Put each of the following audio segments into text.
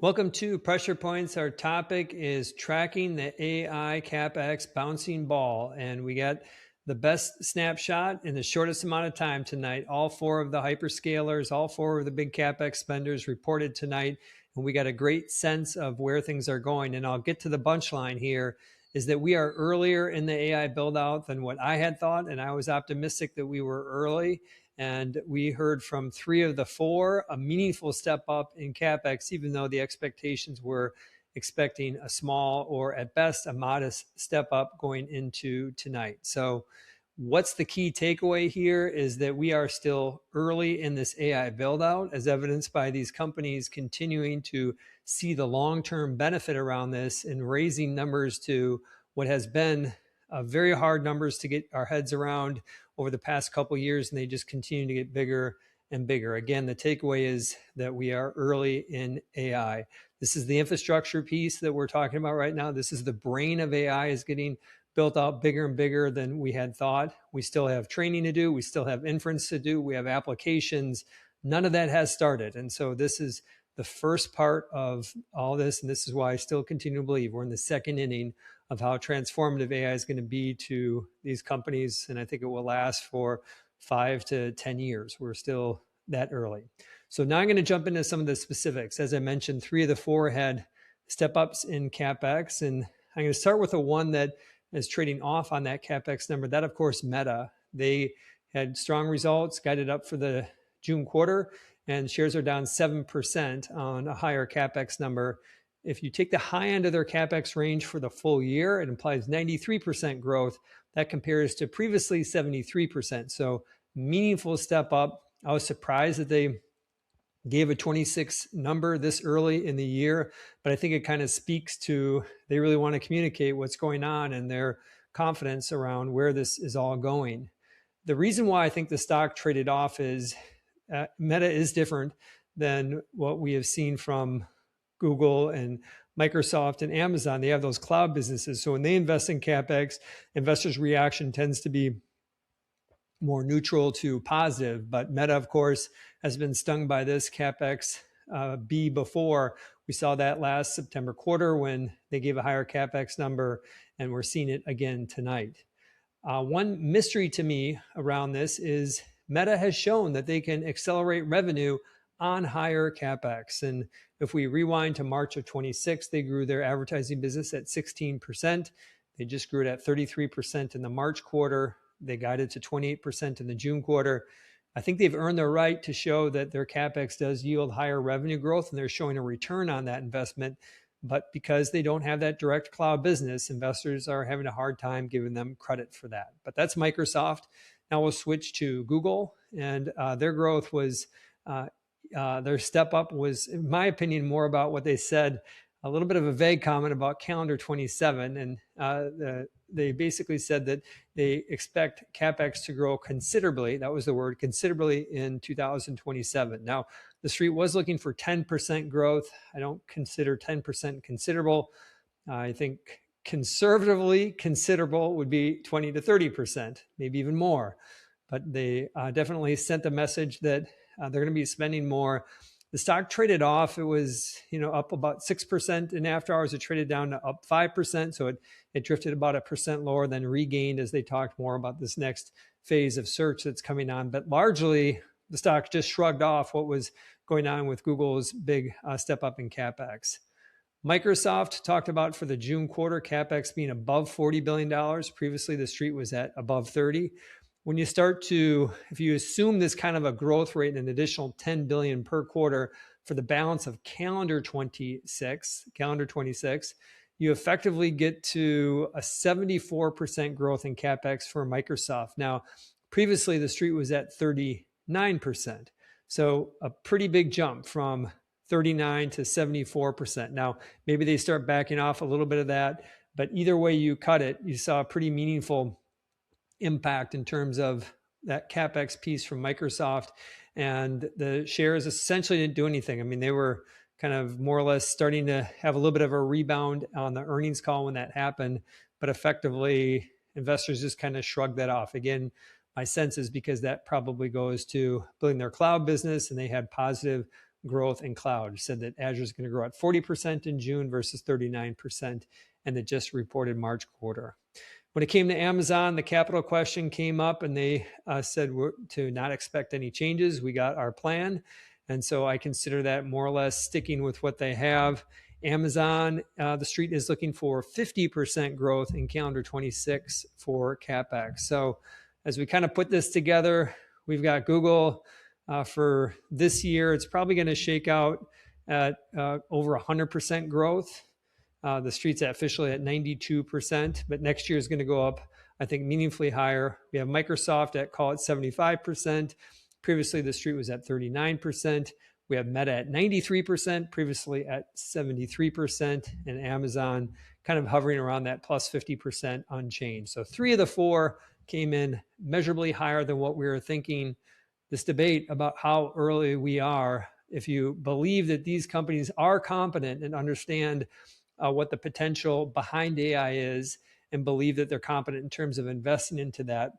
Welcome to Pressure Points. Our topic is tracking the AI Capex bouncing ball. And we got the best snapshot in the shortest amount of time tonight. All four of the hyperscalers, all four of the big Capex spenders reported tonight. And we got a great sense of where things are going. And I'll get to the punchline here is that we are earlier in the AI build out than what I had thought. And I was optimistic that we were early. And we heard from three of the four a meaningful step up in Capex, even though the expectations were expecting a small or at best a modest step up going into tonight. So what's the key takeaway here is that we are still early in this AI build out, as evidenced by these companies continuing to see the long-term benefit around this and raising numbers to what has been very hard numbers to get our heads around over the past couple of years, and they just continue to get bigger and bigger. Again, the takeaway is that we are early in AI. This is the infrastructure piece that we're talking about right now. This is the brain of AI is getting built out bigger and bigger than we had thought. We still have training to do. We still have inference to do. We have applications. None of that has started. And so this is the first part of all this. And this is why I still continue to believe we're in the second inning of how transformative AI is going to be to these companies. And I think it will last for 5 to 10 years. We're still that early. So now I'm going to jump into some of the specifics. As I mentioned, 3 of the 4 had step ups in CapEx. And I'm going to start with the one that is trading off on that CapEx number. That, of course, Meta. They had strong results, guided up for the June quarter, and shares are down 7% on a higher CapEx number. If you take the high end of their CapEx range for the full year, it implies 93% growth. That compares to previously 73%. So meaningful step up. I was surprised that they gave a 26 number this early in the year, but I think it kind of speaks to they really want to communicate what's going on and their confidence around where this is all going. The reason why I think the stock traded off is Meta is different than what we have seen from Google and Microsoft and Amazon. They have those cloud businesses. So when they invest in CapEx, investors' reaction tends to be more neutral to positive. But Meta, of course, has been stung by this CapEx B before. We saw that last September quarter when they gave a higher CapEx number, and we're seeing it again tonight. One mystery to me around this is Meta has shown that they can accelerate revenue on higher CapEx. And if we rewind to March of 26, they grew their advertising business at 16%. They just grew it at 33% in the March quarter. They guided to 28% in the June quarter. I think they've earned their right to show that their CapEx does yield higher revenue growth, and they're showing a return on that investment. But because they don't have that direct cloud business, investors are having a hard time giving them credit for that. But that's Microsoft. Now we'll switch to Google, and their growth was their step up was, in my opinion, more about what they said, a little bit of a vague comment about calendar 27. And they basically said that they expect CapEx to grow considerably. That was the word, considerably in 2027. Now, the street was looking for 10% growth. I don't consider 10% considerable. I think conservatively considerable would be 20 to 30%, maybe even more. But they definitely sent the message that they're going to be spending more. The stock traded off. It was, up about 6% in after hours. It traded down to up 5%. So it drifted about 1% lower, then regained as they talked more about this next phase of search that's coming on. But largely, the stock just shrugged off what was going on with Google's big step up in CapEx. Microsoft talked about for the June quarter, CapEx being above $40 billion. Previously, the street was at above 30. When you start to, if you assume this kind of a growth rate and an additional 10 billion per quarter for the balance of calendar 26, you effectively get to a 74% growth in CapEx for Microsoft. Now, previously the street was at 39%. So a pretty big jump from 39 to 74%. Now, maybe they start backing off a little bit of that, but either way you cut it, you saw a pretty meaningful impact in terms of that CapEx piece from Microsoft, and the shares essentially didn't do anything. I mean, they were kind of more or less starting to have a little bit of a rebound on the earnings call when that happened, but effectively investors just kind of shrugged that off. Again, my sense is because that probably goes to building their cloud business, and they had positive growth in cloud. It said that Azure is going to grow at 40% in June versus 39% in the just reported March quarter. When it came to Amazon, the capital question came up, and they said to not expect any changes. We got our plan. And so I consider that more or less sticking with what they have. Amazon, the street is looking for 50% growth in calendar 26 for Capex. So as we kind of put this together, we've got Google for this year. It's probably going to shake out at over 100% growth. The street's officially at 92%, but next year is going to go up, I think, meaningfully higher. We have Microsoft at, call it 75%. Previously, the street was at 39%. We have Meta at 93%, previously at 73%, and Amazon kind of hovering around that plus 50% unchanged. So 3 of the 4 came in measurably higher than what we were thinking. This debate about how early we are, if you believe that these companies are competent and understand what the potential behind AI is and believe that they're competent in terms of investing into that,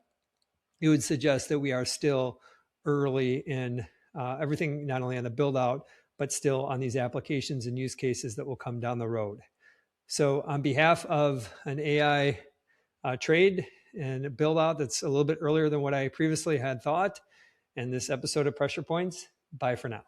it would suggest that we are still early in everything, not only on the build out, but still on these applications and use cases that will come down the road. So on behalf of an AI trade and a build out that's a little bit earlier than what I previously had thought, and this episode of Pressure Points, bye for now.